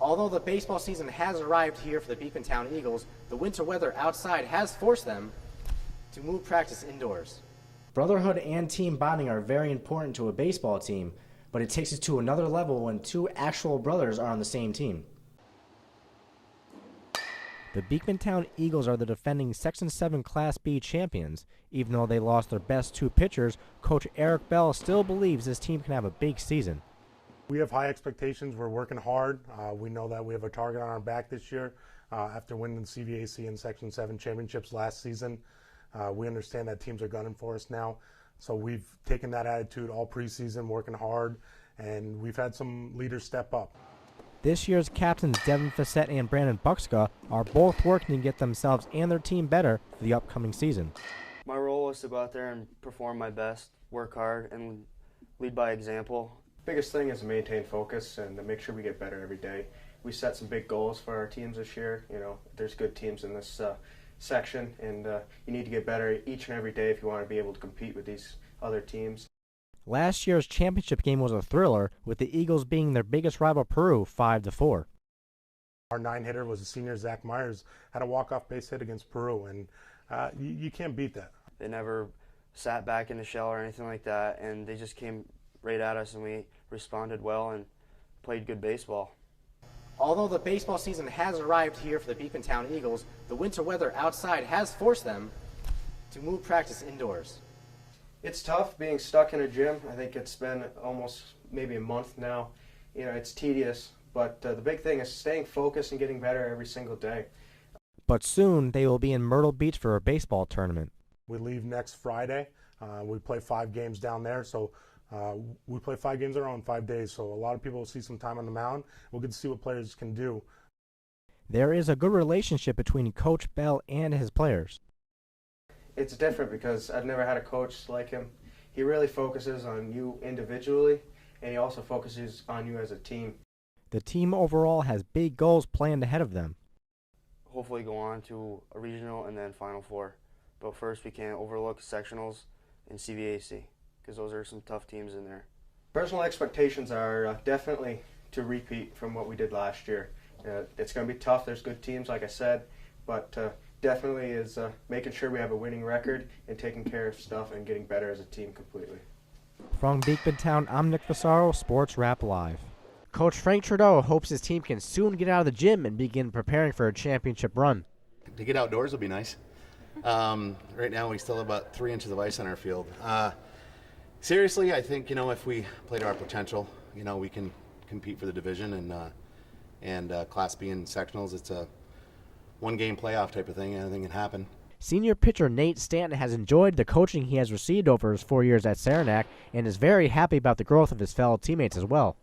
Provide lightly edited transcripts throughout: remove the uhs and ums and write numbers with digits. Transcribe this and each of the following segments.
Although the baseball season has arrived here for the Beekmantown Eagles, the winter weather outside has forced them to move practice indoors. Brotherhood and team bonding are very important to a baseball team, but it takes it to another level when two actual brothers are on the same team. The Beekmantown Eagles are the defending Section 7 Class B champions. Even though they lost their best two pitchers, Coach Eric Bell still believes this team can have a big season. We have high expectations. We're working hard. We know that we have a target on our back this year. After winning the CVAC and Section 7 championships last season, we understand that teams are gunning for us now. So we've taken that attitude all preseason, working hard, and we've had some leaders step up. This year's captains Devin Fassett and Brandon Buxka are both working to get themselves and their team better for the upcoming season. My role was to go out there and perform my best, work hard, and lead by example. Biggest thing is to maintain focus and to make sure we get better every day. We set some big goals for our teams this year. You know, there's good teams in this section, and you need to get better each and every day if you want to be able to compete with these other teams. Last year's championship game was a thriller, with the Eagles being their biggest rival Peru 5-4. Our 9-hitter was a senior, Zach Myers, had a walk-off base hit against Peru, and you can't beat that. They never sat back in the shell or anything like that, and they just came right at us, and we responded well and played good baseball. Although the baseball season has arrived here for the Beekmantown Eagles, the winter weather outside has forced them to move practice indoors. It's tough being stuck in a gym. I think it's been almost maybe a month now. You know, it's tedious, but the big thing is staying focused and getting better every single day. But soon they will be in Myrtle Beach for a baseball tournament. We leave next Friday. We play 5 games down there, so we play 5 games in a row in 5 days. So a lot of people will see some time on the mound. We'll get to see what players can do. There is a good relationship between Coach Bell and his players. It's different because I've never had a coach like him. He really focuses on you individually, and he also focuses on you as a team. The team overall has big goals planned ahead of them. Hopefully go on to a regional and then Final Four. But first we can't overlook sectionals and CVAC, because those are some tough teams in there. Personal expectations are definitely to repeat from what we did last year. It's going to be tough. There's good teams, like I said, but definitely is making sure we have a winning record and taking care of stuff and getting better as a team completely. From Beekmantown, I'm Nick Fusaro, Sports Wrap Live. Coach Frank Trudeau hopes his team can soon get out of the gym and begin preparing for a championship run. To get outdoors will be nice. Right now we still have about 3 inches of ice on our field. Seriously, I think, if we play to our potential, we can compete for the division and Class B and sectionals. It's a one-game playoff type of thing. Anything can happen. Senior pitcher Nate Stanton has enjoyed the coaching he has received over his 4 years at Saranac and is very happy about the growth of his fellow teammates as well.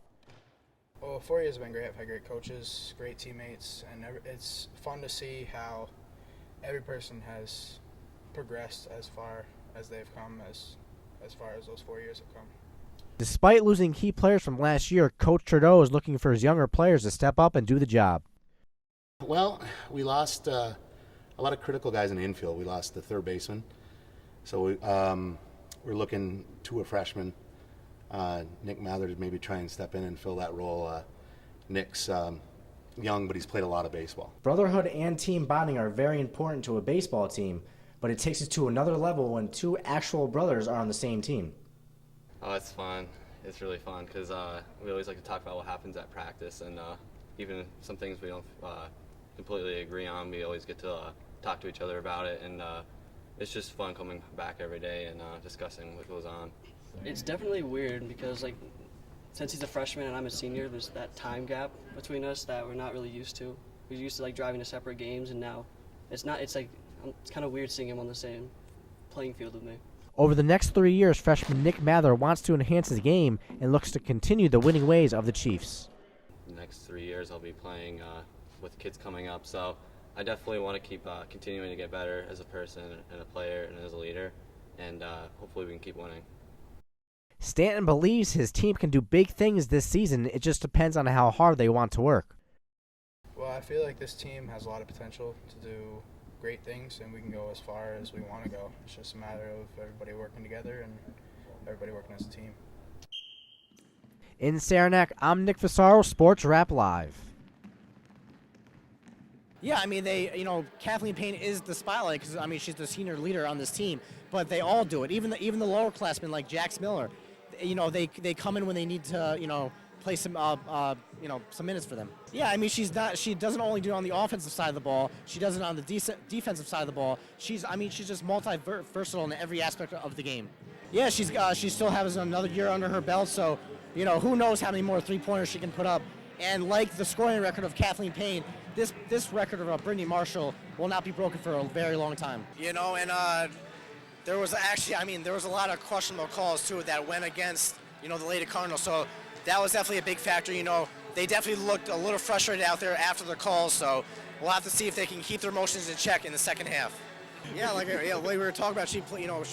Well, 4 years have been great. I've had great coaches, great teammates, and it's fun to see how every person has progressed as far as they've come, as far as those 4 years have come. Despite losing key players from last year, Coach Trudeau is looking for his younger players to step up and do the job. Well, we lost a lot of critical guys in the infield. We lost the third baseman, so we're looking to a freshman, Nick Mather, to maybe try and step in and fill that role. Nick's young, but he's played a lot of baseball. Brotherhood and team bonding are very important to a baseball team, but it takes it to another level when two actual brothers are on the same team. Oh, it's fun. It's really fun because we always like to talk about what happens at practice, and even some things we don't completely agree on, we always get to talk to each other about it, and it's just fun coming back every day and discussing what goes on. It's definitely weird because, since he's a freshman and I'm a senior, there's that time gap between us that we're not really used to. We're used to driving to separate games, and now it's not. It's kind of weird seeing him on the same playing field with me. Over the next 3 years, freshman Nick Mather wants to enhance his game and looks to continue the winning ways of the Chiefs. The next 3 years I'll be playing with kids coming up, so I definitely want to keep continuing to get better as a person and a player and as a leader, and hopefully we can keep winning. Stanton believes his team can do big things this season. It just depends on how hard they want to work. Well, I feel like this team has a lot of potential to do great things, and we can go as far as we want to go. It's just a matter of everybody working together and everybody working as a team. In Saranac, I'm Nick Fusaro, Sports Wrap Live. Yeah, I mean, Kathleen Payne is the spotlight because, I mean, she's the senior leader on this team, but they all do it. Even the lower classmen like Jax Miller, they come in when they need to, play some minutes for them. Yeah, I mean, she doesn't only do it on the offensive side of the ball, she does it on the defensive side of the ball. She's just multi-versatile in every aspect of the game. Yeah, she still has another year under her belt, so, who knows how many more three-pointers she can put up. And like the scoring record of Kathleen Payne, this record of Brittany Marshall will not be broken for a very long time. There was a lot of questionable calls too that went against, the Lady Cardinals. So that was definitely a big factor. They definitely looked a little frustrated out there after the calls. So we'll have to see if they can keep their emotions in check in the second half. Like we were talking about, she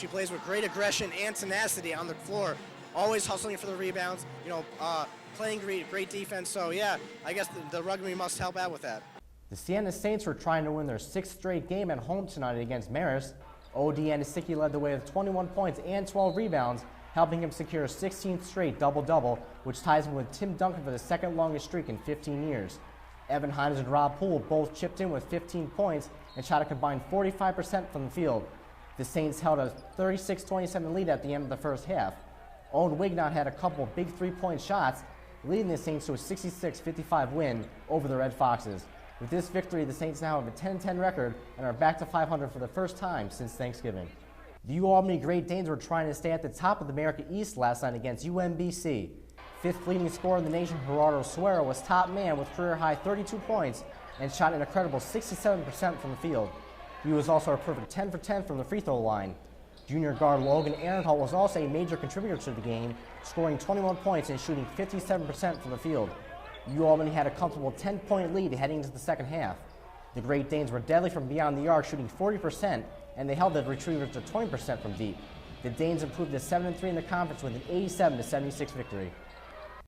plays with great aggression and tenacity on the floor, always hustling for the rebounds. Playing great defense. So yeah, I guess the rugby must help out with that. The Siena Saints were trying to win their 6th straight game at home tonight against Marist. OD Anisiki led the way with 21 points and 12 rebounds, helping him secure a 16th straight double-double, which ties him with Tim Duncan for the second longest streak in 15 years. Evan Hines and Rob Poole both chipped in with 15 points and shot a combined 45% from the field. The Saints held a 36-27 lead at the end of the first half. Owen Wignot had a couple big three-point shots, leading the Saints to a 66-55 win over the Red Foxes. With this victory, the Saints now have a 10-10 record and are back to 500 for the first time since Thanksgiving. The UAlbany Great Danes were trying to stay at the top of the America East last night against UMBC. 5th leading scorer in the nation, Gerardo Suero, was top man with career-high 32 points and shot an incredible 67% from the field. He was also a perfect 10 for 10 from the free throw line. Junior guard Logan Ehrenholt was also a major contributor to the game, scoring 21 points and shooting 57% from the field. UAlbany had a comfortable 10-point lead heading into the second half. The Great Danes were deadly from beyond the arc, shooting 40%, and they held the Retrievers to 20% from deep. The Danes improved to 7-3 in the conference with an 87-76 victory.